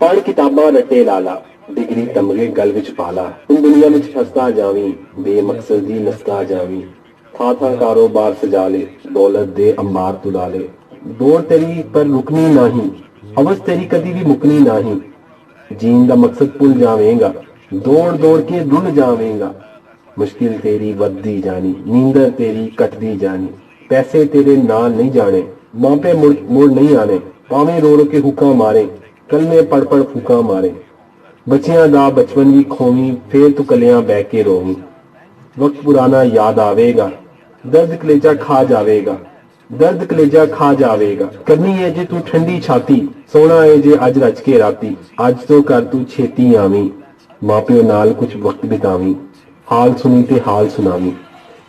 पढ़ किताबां रटे लाला, डिग्री तमगे गल विच पाला। इन दुनिया विच फसदा जावी, बेमकसद दी नसदा जावी। था था कारोबार सजा ले, दौलत दे अंबार तुला ले। दौड़ तेरी पर रुकनी नहीं, हवस तेरी कदी भी मुकनी नहीं। जीन दा मकसद भुल जावेगा, दौड़ दौड़ के रुल जावेगा। मुश्किल तेरी वधदी जानी, नींदर तेरी कटदी जानी। पैसे तेरे नाल नहीं जाने, मापे मुड़ मुड़ नहीं आने। भावें रो रो के हुक्का मारे, कलमे पढ़ पढ़ फूका मारे। बच्चियां दा बचपन भी खोवी, फिर तू कलियां बह के रोवी। वक्त पुराना याद आवेगा, दर्द कलेजा खा जावेगा। दर्द कलेजा खा जावेगा। करनी है जे तू ठंडी छाती, सोना है जे अज रज के राती। अज तो कर तू छेती आवी, मां प्यो नाल कुछ वक्त बितावी। हाल सुनी ते हाल सुनावी,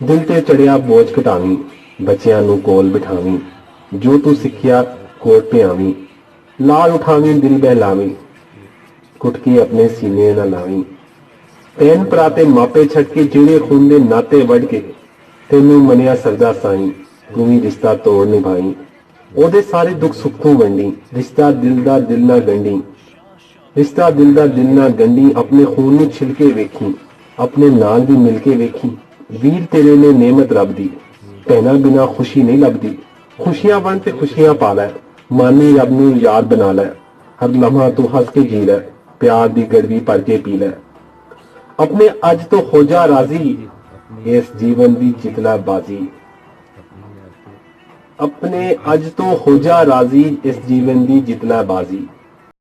दिल ते चढ़िया बोझ घटावी। बच्चियां नू कोल बिठावी, जो तू सिखिया कोट पे आवी। लाल उठावी दिल बहलावी, कुट के अपने सीने न लावी। भैन भरा ते मापे छड़ के जेड़े खून दे नाते वड़ के तेनू मनिया सरदा साई, तू भी रिश्ता तोड़ निभाई। ओदे सारे दुख सुख तू वंडी, रिश्ता दिल दा दिल ना गंढी। रिश्ता दिल दा दिल ना गंढी, अपने खून नू छिलके वेखी, अपने नाल भी मिलके वेखी। वीर तेरे ने नेमत रब दी, भैना बिना खुशी नहीं लभदी। खुशियां बन ते खुशियां पा लै, मानी रब नू याद बना लै। हर लम्हा तू हंस के जी लै, प्यार दी गड़वी भर के पी लै। अपने अज तो हो जा राजी, इस जीवन दी जितला बाजी। अपने अज तो हो जा राजी, इस जीवन दी जितला बाजी।